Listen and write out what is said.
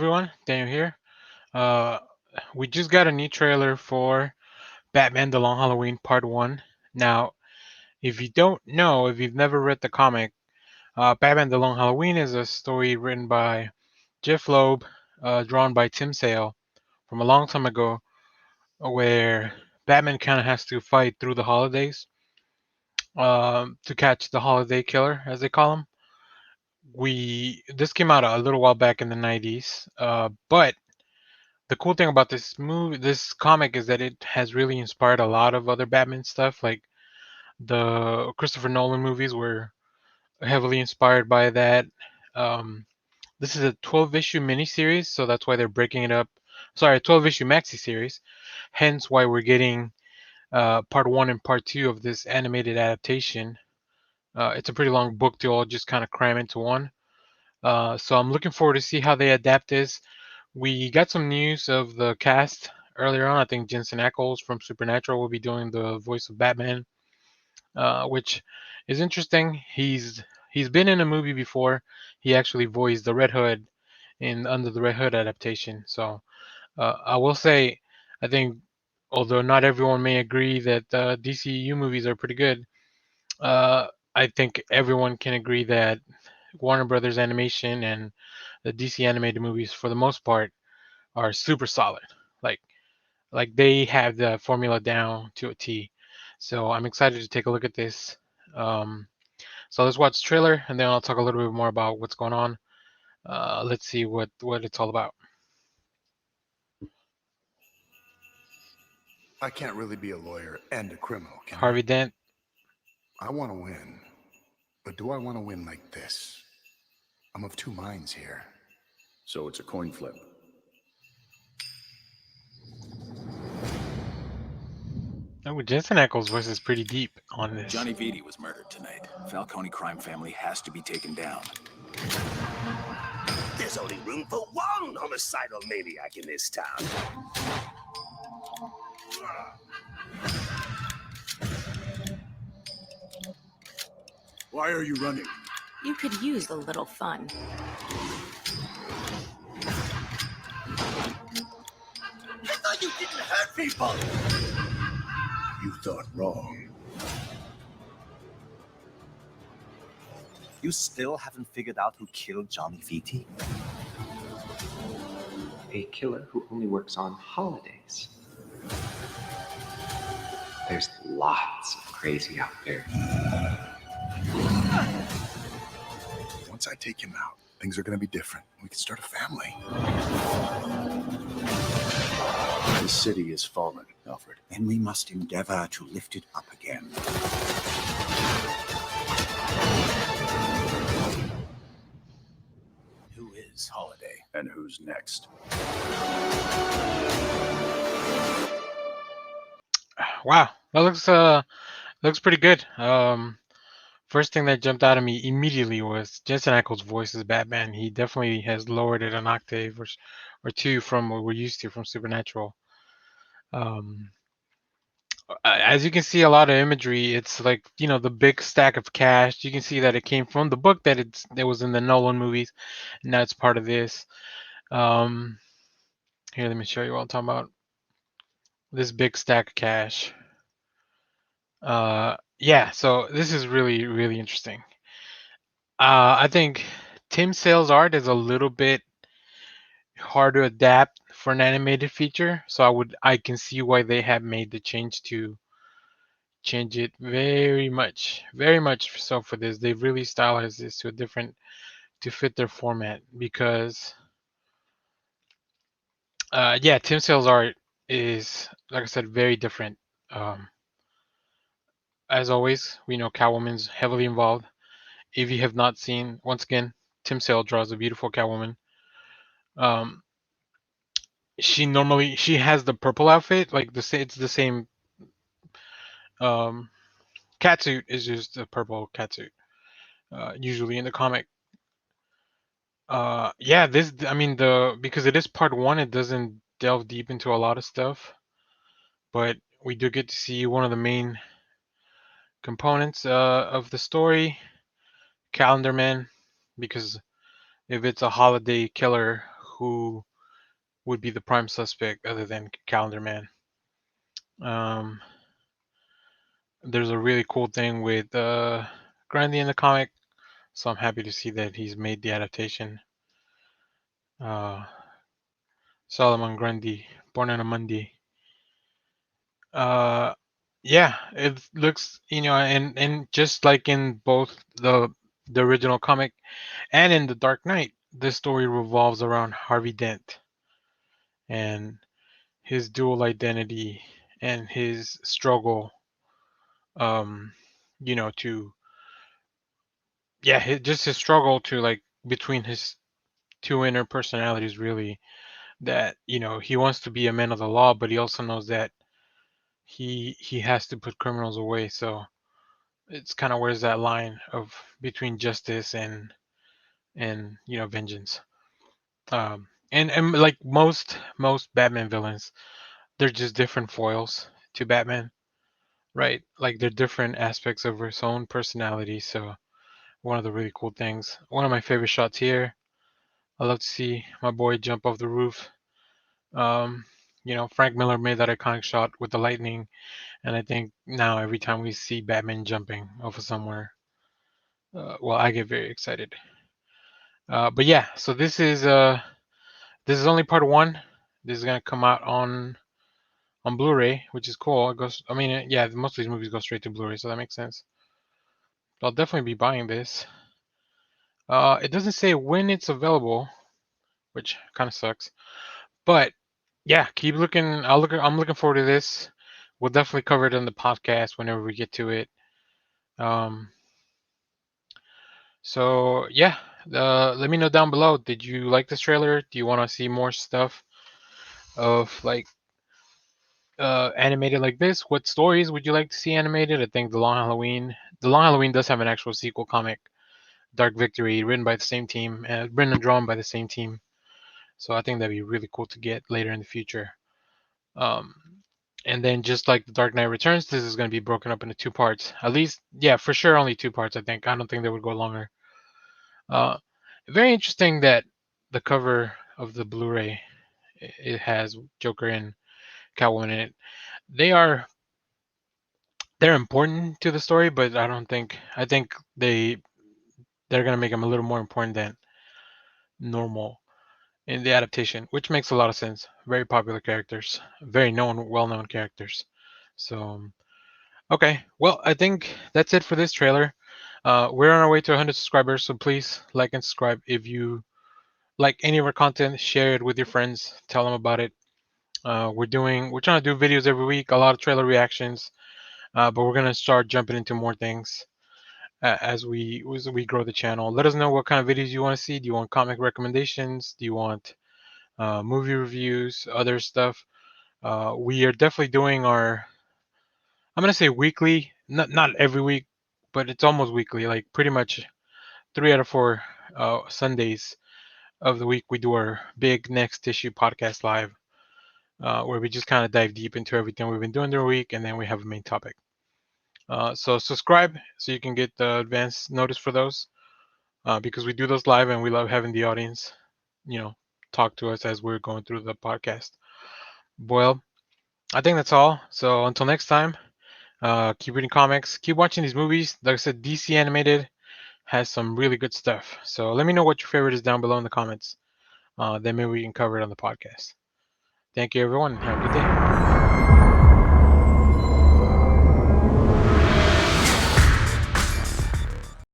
everyone, Daniel here. Uh, we just got a new trailer for Batman: The Long Halloween Part One. Now, if you don't know, if you've never read the comic, Batman: The Long Halloween is a story written by Jeff Loeb, drawn by Tim Sale from a long time ago, where Batman kind of has to fight through the holidays to catch the holiday killer, as they call him. This came out a little while back in the 90s, but the cool thing about this comic, is that it has really inspired a lot of other Batman stuff. Like the Christopher Nolan movies were heavily inspired by that. Um, this is a 12-issue miniseries, so that's why they're breaking it up. Sorry, a 12-issue maxi series. Hence why we're getting part one and part two of this animated adaptation. It's a pretty long book to all just kind of cram into one. So I'm looking forward to see how they adapt this. We got some news of the cast earlier on. I think Jensen Ackles from Supernatural will be doing the voice of Batman, which is interesting. He's been in a movie before. He actually voiced the Red Hood in Under the Red Hood adaptation. So I will say, I think although not everyone may agree that DCU movies are pretty good, uh, I think everyone can agree that Warner Brothers Animation and the DC animated movies, for the most part, are super solid. Like like they have the formula down to a T. So I'm excited to take a look at this. Um, so let's watch the trailer, and then I'll talk a little bit more about what's going on. Let's see what it's all about. I can't really be a lawyer and a criminal, can Harvey Dent. I want to win. But do I want to win like this? I'm of two minds here. So it's a coin flip. Oh, Jensen Ackles' voice is pretty deep on this. Johnny fthe was murdered tonight. Falcone crime family has to be taken down. There's only room for one homicidal maniac in this town. Why are you running? You could use a little fun. I thought you didn't hurt people! You thought wrong. You still haven't figured out who killed Johnny fthe? A killer who only works on holidays. There's lots of crazy out there. Once I take him out, things are going to be different. We can start a family. The city is fallen, Alfred. And we must endeavor to lift it up again. Who is Holiday? And who's next? Wow, that looks pretty good. First thing that jumped out at me immediately was Jensen Ackles' voice as Batman. He definitely has lowered it an octave or two from what we're used to from Supernatural. Um, as you can see, a lot of imagery. It's like, the big stack of cash. You can see that it came from the book that it was in the Nolan movies, and now it's part of this. Here, let me show you what I'm talking about. This big stack of cash. Yeah, so this is really, really interesting. I think Tim Sale's art is a little bit hard to adapt for an animated feature, so I can see why they have made the change to change it very much so for this. They've really stylized this to fit their format because yeah, Tim Sale's art is, like I said, very different. Um, as always, we know Catwoman's heavily involved. If you have not seen, once again, Tim Sale draws a beautiful Catwoman. Um, she has the purple outfit, like it's the same. Um, Catsuit is just a purple catsuit, usually in the comic. Yeah, I mean, because it is part one, it doesn't delve deep into a lot of stuff, but we do get to see one of the main components of the story, Calendar Man, because if it's a holiday killer, who would be the prime suspect other than Calendar Man. There's a really cool thing with Grundy in the comic, so I'm happy to see that he's made the adaptation. Solomon Grundy, born on a Monday. Yeah, it looks, and just like in both the original comic and in the Dark Knight, this story revolves around Harvey Dent and his dual identity and his struggle, to just his struggle to like between his two inner personalities, really. That he wants to be a man of the law, but he also knows that he has to put criminals away. So it's kind of where's that line of between justice and vengeance. And like most Batman villains, they're just different foils to Batman, right? Like they're different aspects of his own personality. So one of the really cool things, one of my favorite shots here. I love to see my boy jump off the roof. Um, Frank Miller made that iconic shot with the lightning, and I think now every time we see Batman jumping off of somewhere, well, I get very excited. But yeah, so this is only part one. This is gonna come out on Blu-ray, which is cool. It goes, I mean, yeah, most of these movies go straight to Blu-ray, so that makes sense. I'll definitely be buying this. It doesn't say when it's available, which kind of sucks. But yeah, keep looking. I'm looking forward to this. We'll definitely cover it in the podcast whenever we get to it. Um, so yeah, let me know down below. Did you like this trailer? Do you want to see more stuff of like animated like this? What stories would you like to see animated? I think The Long Halloween does have an actual sequel comic, Dark Victory, written by the same team, written and drawn by the same team. So I think that'd be really cool to get later in the future. Um, and then just like The Dark Knight Returns, this is going to be broken up into two parts. At least, yeah, for sure, only two parts. I think. I don't think they would go longer. Uh, Very interesting that the cover of the Blu-ray, it has Joker and Catwoman in it. They're important to the story, but I think they're gonna make them a little more important than normal in the adaptation, which makes a lot of sense. Very popular characters, very well-known characters. So okay, well, I think that's it for this trailer. We're on our way to 100 subscribers, so please like and subscribe. If you like any of our content, share it with your friends, tell them about it. We're trying to do videos every week, a lot of trailer reactions, but we're gonna start jumping into more things as we grow the channel. Let us know what kind of videos you want to see. Do you want comic recommendations? Do you want movie reviews, other stuff? We are definitely doing I'm gonna say weekly, not every week, but it's almost weekly. Like pretty much 3 out of 4 Sundays of the week, we do our big next issue podcast live, where we just kind of dive deep into everything we've been doing during the week, and then we have a main topic. So subscribe so you can get the advance notice for those, because we do those live and we love having the audience, you know, talk to us as we're going through the podcast. Well, I think that's all. So until next time, keep reading comics, keep watching these movies. Like I said, DC animated has some really good stuff. So let me know what your favorite is down below in the comments. Then maybe we can cover it on the podcast. Thank you, everyone. Have a good day.